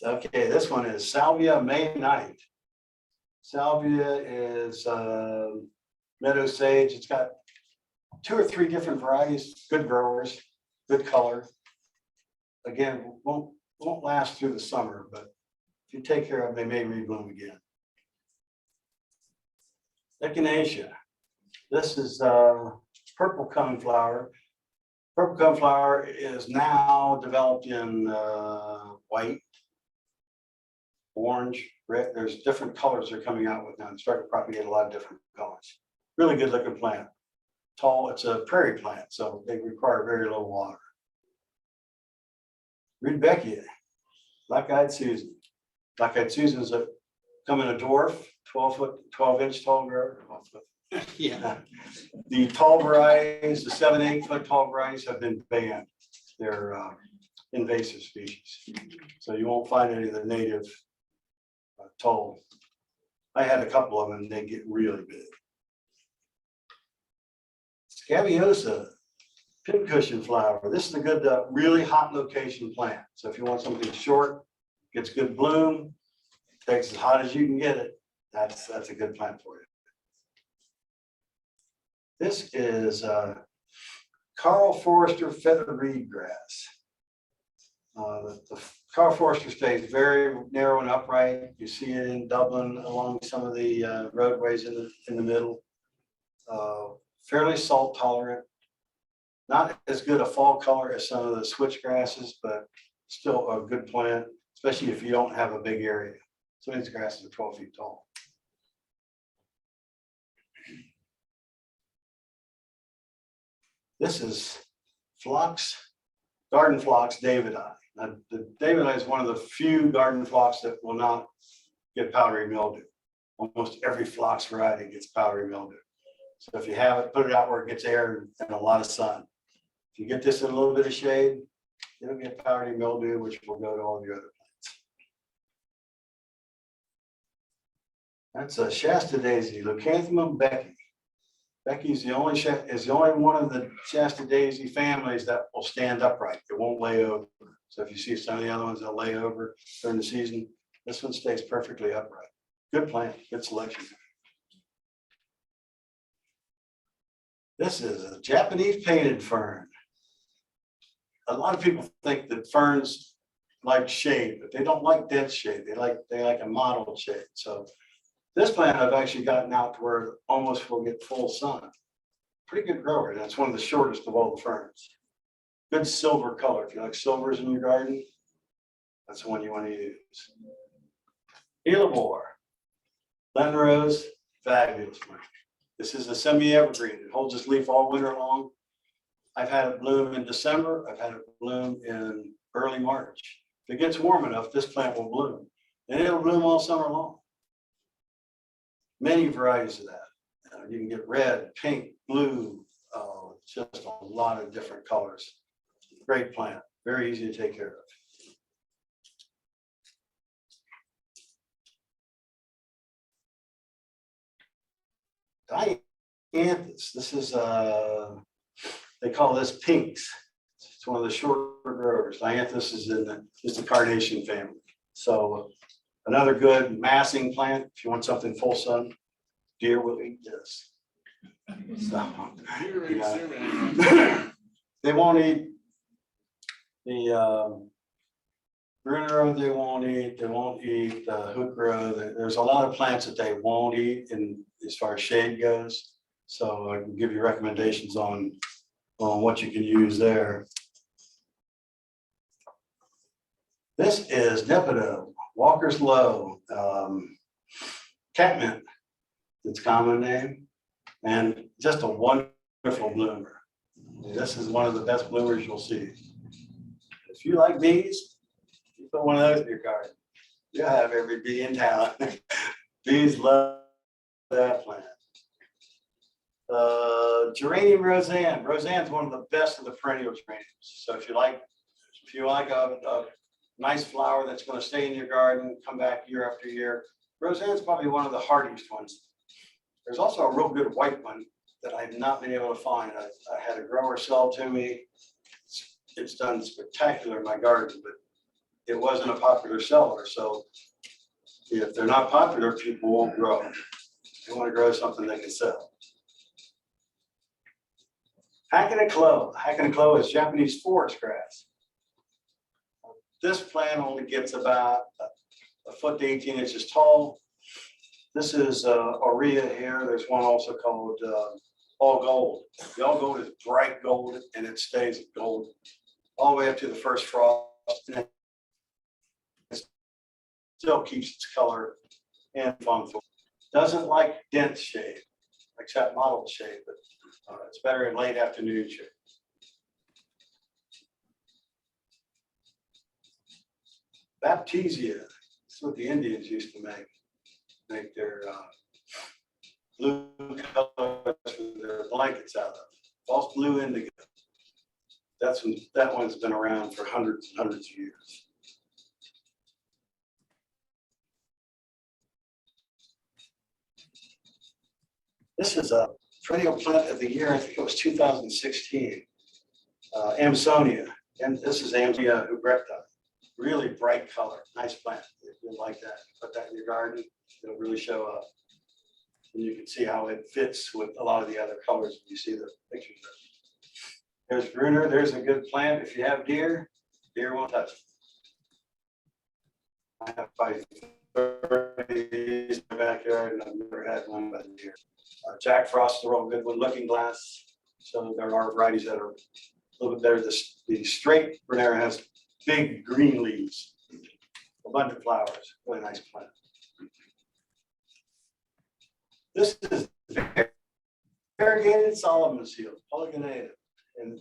Okay, this one is Salvia May Night. Salvia is meadow sage. It's got 2 or 3 different varieties, good growers, good color. Again, won't last through the summer, but if you take care of them, they may rebloom again. Echinacea. This is purple coneflower. Purple coneflower is now developed in white, orange, red, there's different colors they're coming out with now. It's starting to propagate a lot of different colors. Really good looking plant. Tall, it's a prairie plant, so they require very little water. Rudbeckia, black-eyed Susan. Black-eyed Susan's come in a dwarf, 12-inch tall grower. 12 foot. Yeah. The tall varieties, the 7-8 foot tall varieties have been banned. They're invasive species. So you won't find any of the native tall. I had a couple of them and they get really big. Scabiosa, pincushion flower. This is a good, really hot location plant. So if you want something short, gets good bloom, takes as hot as you can get it, that's a good plant for you. This is Carl Forester feather reed grass. The Carl Forester stays very narrow and upright. You see it in Dublin along some of the roadways in the middle. Fairly salt tolerant. Not as good a fall color as some of the switch grasses, but still a good plant, especially if you don't have a big area. Some of these grasses are 12 feet tall. This is phlox, garden phlox Davidii. Now, the Davidii is one of the few garden phlox that will not get powdery mildew. Almost every phlox variety gets powdery mildew. So if you have it, put it out where it gets air and a lot of sun. If you get this in a little bit of shade, it'll get powdery mildew, which will go to all your other plants. That's a Shasta daisy, Leucanthemum Becky. Becky is the only one of the Shasta daisy families that will stand upright. It won't lay over. So if you see some of the other ones that lay over during the season, this one stays perfectly upright. Good plant, good selection. This is a Japanese painted fern. A lot of people think that ferns like shade, but they don't like dense shade. They like a mottled shade. So this plant I've actually gotten out to where it almost will get full sun. Pretty good grower. And it's one of the shortest of all the ferns. Good silver color. If you like silvers in your garden, that's the one you want to use. Hellebore, Len Rose, fabulous plant. This is a semi-evergreen. It holds its leaf all winter long. I've had it bloom in December. I've had it bloom in early March. If it gets warm enough, this plant will bloom. And it'll bloom all summer long. Many varieties of that. You can get red, pink, blue, just a lot of different colors. Great plant, very easy to take care of. Dianthus, this is, they call this pinks. It's one of the shorter growers. Dianthus is in the carnation family. So another good massing plant, if you want something full sun, deer will eat this. So, they won't eat the Bruno, they won't eat Hukra. There's a lot of plants that they won't eat in as far as shade goes. So I can give you recommendations on what you can use there. This is Nepido, Walker's Low, catmint, its common name, and just a wonderful bloomer. This is one of the best bloomers you'll see. If you like bees, you put one of those in your garden. You'll have every bee in town. Bees love that plant. Geranium Roseanne. Roseanne is one of the best of the perennial geraniums. So if you like a nice flower that's going to stay in your garden, come back year after year, Roseanne is probably one of the hardiest ones. There's also a real good white one that I've not been able to find. I had a grower sell to me. It's done spectacular in my garden, but it wasn't a popular seller. So if they're not popular, people won't grow them. They want to grow something they can sell. Hackett Clove. Hackett Clove is Japanese forest grass. This plant only gets about a foot to 18 inches tall. This is Aurea here. There's one also called All Gold. The All Gold is bright gold and it stays gold all the way up to the first frost. And it still keeps its color and Fawnthorn. Doesn't like dense shade, except mottled shade, but it's better in late afternoon shade. Baptisia, that's what the Indians used to make their blue colors for their blankets out of. False blue indigo. That one's been around for hundreds and hundreds of years. This is a perennial plant of the year, I think it was 2016. Amsonia, and this is Amsonia ubrecta. Really bright color, nice plant. If you like that, put that in your garden, it'll really show up. And you can see how it fits with a lot of the other colors. You see the pictures of it. There's Bruner, there's a good plant. If you have deer won't touch it. I have 30 in my backyard and I've never had one by deer. Jack Frost is a real good one, looking glass. So there are varieties that are a little bit better. The straight Brunera has big green leaves, abundant flowers, really nice plant. This is variegated Solomon seal, polygonated. And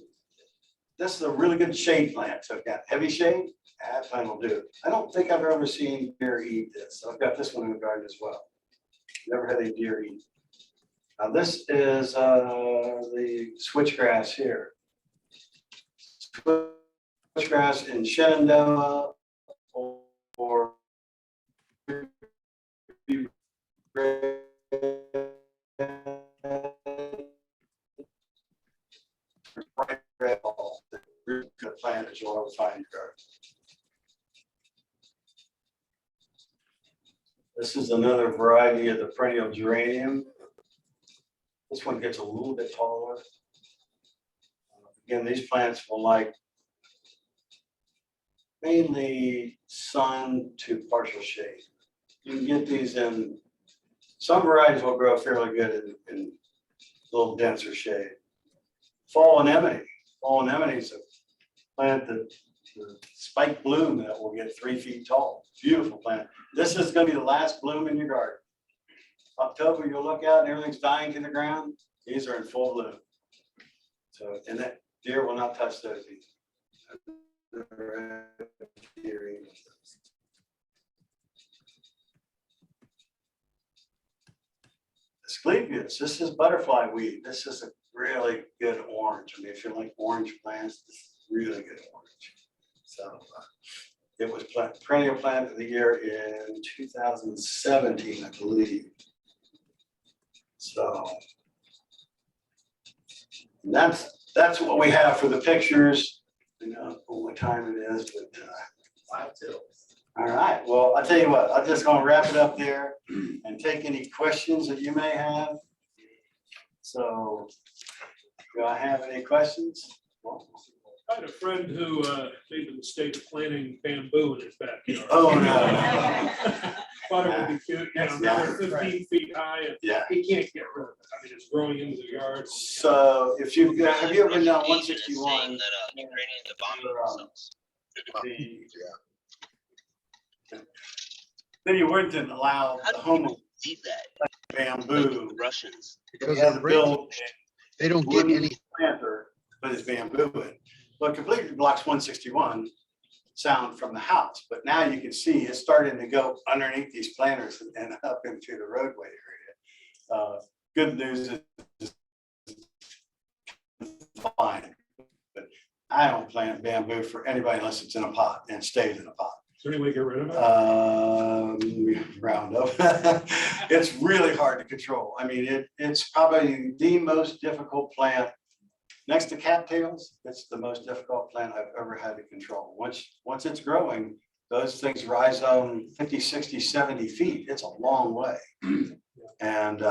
this is a really good shade plant. So I've got heavy shade, that plant will do. I don't think I've ever seen deer eat this. So I've got this one in the garden as well. Never had a deer eat. Now this is the switchgrass here. Switchgrass in Shenandoah or bright red ball. Good plant as you'll ever find in your garden. This is another variety of the perennial geranium. This one gets a little bit taller. Again, these plants will like mainly sun to partial shade. You can get these in, some varieties will grow fairly good in a little denser shade. Fall anemone. Fall anemone is a plant that spike bloom that will get 3 feet tall. Beautiful plant. This is going to be the last bloom in your garden. October, you'll look out and everything's dying to the ground. These are in full bloom. So, and that deer will not touch those either. Asclepias, this is butterfly weed. This is a really good orange. I mean, if you like orange plants, this is really good orange. So it was perennial plant of the year in 2017, I believe. So that's what we have for the pictures. You know what time it is, but 5 till. All right. Well, I'll tell you what. I'm just going to wrap it up there and take any questions that you may have. So, do I have any questions? I had a friend who made the mistake of planting bamboo in his backyard. Oh no! Thought it would be cute, you know, now they're 15 feet high, and Yeah. he can't get rid of it. I mean, it's growing into the yard. So, if you have you ever been down 161? City of Worthington allowed the homeowners bamboo. Russians. Because of the build. They don't get any. Planter, but it's bamboo in. But completely blocks 161 sound from the house. But now you can see it's starting to go underneath these planters and up into the roadway area. Good news is fine. But I don't plant bamboo for anybody unless it's in a pot and stays in a pot. Is there any way to get rid of it? Round up. It's really hard to control. I mean, it's probably the most difficult plant. Next to cattails, it's the most difficult plant I've ever had to control. Once it's growing, those things rise on 50, 60, 70 feet. It's a long way. And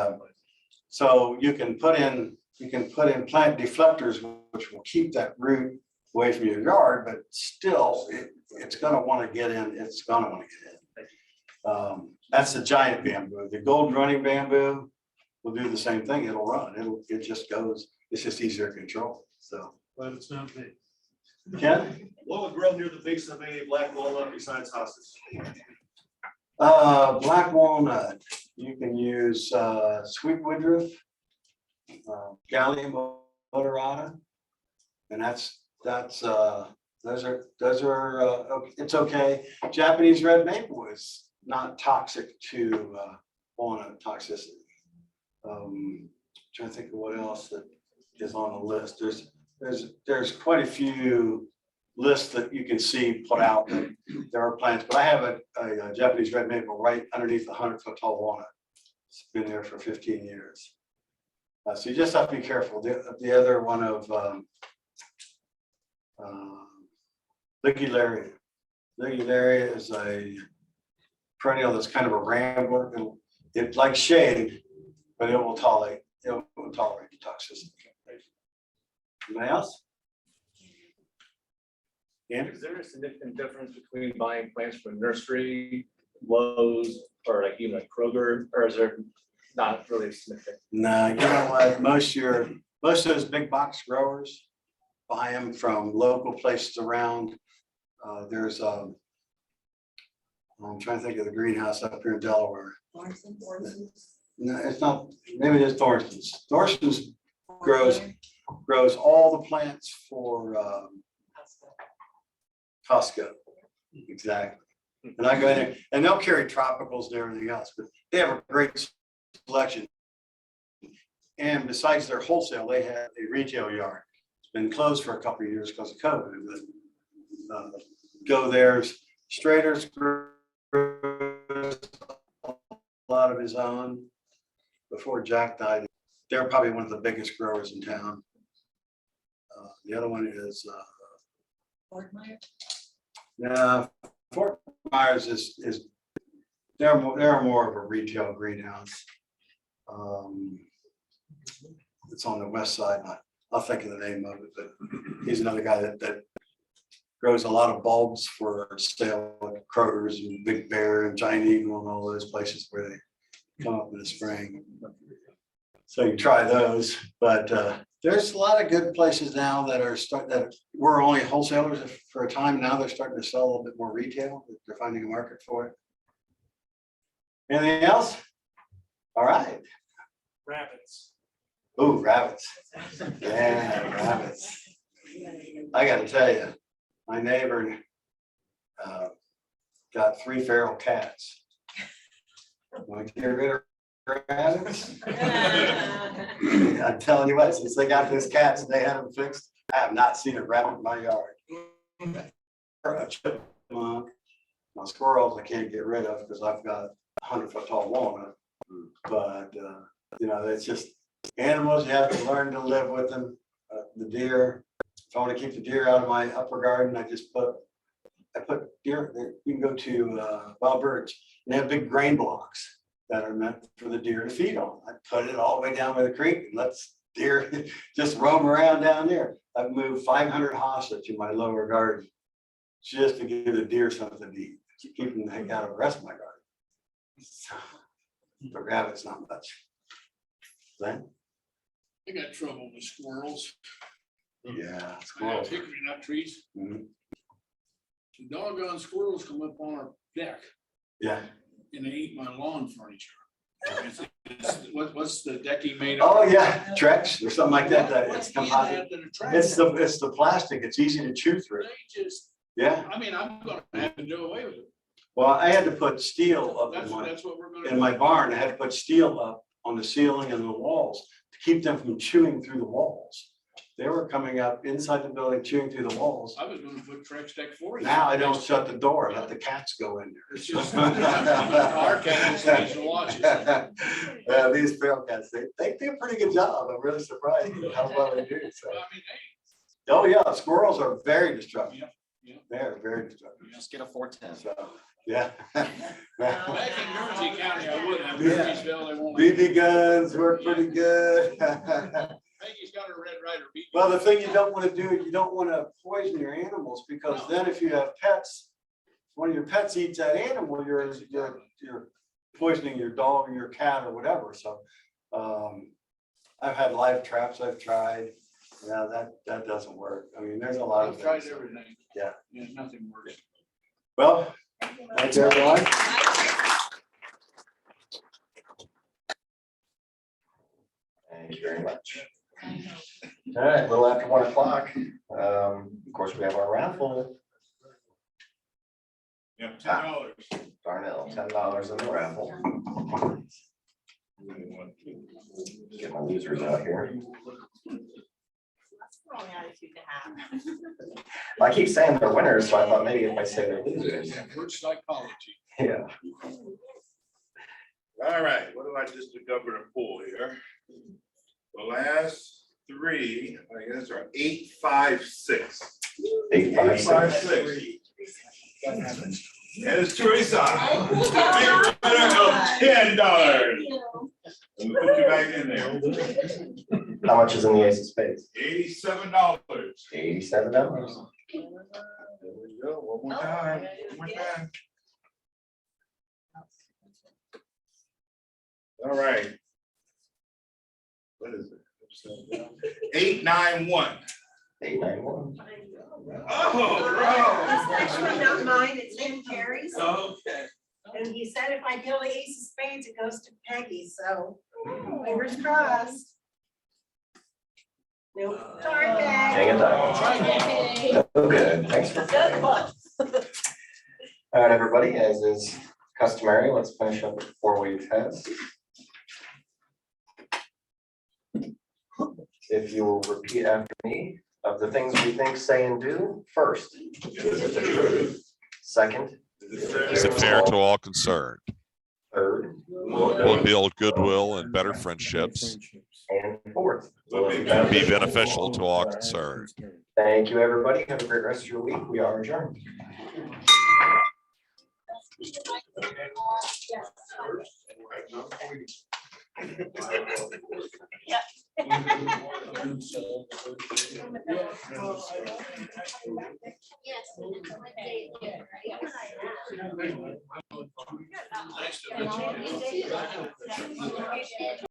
so you can put in plant deflectors, which will keep that root away from your yard, but still it's going to want to get in. It's going to want to get in. That's the giant bamboo. The golden running bamboo will do the same thing. It'll run. It just goes. It's just easier to control. So. But it's not me. Ken? What would grow near the base of a black walnut besides hostas? Black walnut, you can use sweet woodruff, Gallium odorata, and those are it's okay. Japanese red maple is not toxic to walnut toxicity. Trying to think of what else that is on the list. There's quite a few lists that you can see put out that there are plants, but I have a Japanese red maple right underneath the 100-foot tall walnut. It's been there for 15 years. So you just have to be careful. The other one of Ligularia. Ligularia is a perennial that's kind of a rambler. It likes shade, but it will tolerate the toxicity. Anybody else? Andrew? Is there a significant difference between buying plants from nursery, Lowe's, or like even like Kroger, or is there not really significant? No, you know what? Most of those big box growers buy them from local places around. There's I'm trying to think of the greenhouse up here in Delaware. No, it's not. Maybe it is Thorson's. Thorson's grows all the plants for Costco. Exactly. And I go in there, and they'll carry tropicals and everything else, but they have a great selection. And besides their wholesale, they have a retail yard. It's been closed for a couple of years because of COVID. But, go there. Strader's grows a lot of his own. Before Jack died, they're probably one of the biggest growers in town. The other one is Fort Myers. yeah, Fort Myers is they're more of a retail greenhouse. It's on the west side. I'll think of the name of it, but he's another guy that grows a lot of bulbs for sale at Kroger's and Big Bear and Giant Eagle and all those places where they come up in the spring. So you try those, but there's a lot of good places now that were only wholesalers for a time. Now they're starting to sell a little bit more retail. They're finding a market for it. Anything else? All right. Rabbits. Oh, rabbits. Yeah, rabbits. I got to tell you, my neighbor got 3 feral cats. Want to get rid of rabbits? I'm telling you what, since they got those cats and they had them fixed, I have not seen a rabbit in my yard. A chipmunk, my squirrels I can't get rid of because I've got 100-foot tall walnut. But you know, it's just animals. You have to learn to live with them. The deer. If I want to keep the deer out of my upper garden, I put deer. You can go to Wild Birds, and they have big grain blocks that are meant for the deer to feed on. I put it all the way down by the creek and lets deer just roam around down there. I've moved 500 hosta to my lower garden just to give the deer something to eat, to keep them the heck out of the rest of my garden. So, the rabbits, not much. Glenn? I got trouble with squirrels. Yeah, I have squirrels. hickory nut trees. Mhm. The doggone squirrels come up on our deck Yeah. and they eat my lawn furniture. What's the decking made of? Oh, yeah, Trex or something like that. It's What's in composite. that attracts It's them? the plastic. It's easy to chew through. They just, Yeah. I mean, I'm gonna have to do away with it. Well, I had to put steel up That's what we're gonna. in my barn. I had to put steel up on the ceiling and the walls to keep them from chewing through the walls. They were coming up inside the building, chewing through the walls. I was gonna put Trex deck for you. Now I don't shut the door, let the cats go in there. It's just, our cat just needs to watch it. These feral cats, they do a pretty good job. I'm really surprised at how well they do. So. I mean, Oh, yeah, squirrels are very destructive. Yeah. They're very destructive. Just get a 410. So, yeah. back in Guernsey County, I would have. Yeah. Murfreesville, they won't. BB guns work pretty good. Peggy's got a Red Ryder BB. Well, the thing you don't want to do, you don't want to poison your animals because then if you have pets, one of your pets eats that animal, you're poisoning your dog or your cat or whatever. So I've had live traps I've tried. Yeah, that doesn't work. I mean, there's a lot of I've tried things. everything. Yeah. Yeah, nothing works. Well, thanks everyone. Thank you very much. All right, a little after 1 o'clock. Of course, we have our raffle. Yeah, $10. Darnell, $10 in the raffle. Get my losers out here. Wrong attitude to have. I keep saying they're winners, so I thought maybe if I say they're losers. Word psychology. Yeah. All right, what do I just governor pull here? The last three, I guess, are 856. 856. And it's Teresa. $10. Let me put you back in there. How much is in the ace of spades? $87. $87. There we go, one more time, one more time. All right. What is it? 891. 891. That's actually not mine, it's Jim Carey's. Okay. And he said if I deal the ace of spades, it goes to Peggy, so fingers crossed. Nope. Sorry, Peg. Hang it down. Oh, good. Thanks for. All right, everybody, as is customary, let's finish up with 4-way test. If you will repeat after me, of the things we think, say, and do, first, is it the truth? Second, Is it fair to all concerned? third, Will build goodwill and better friendships. and fourth. Be beneficial to all concerned. Thank you, everybody. Have a great rest of your week. We are adjourned. Yes.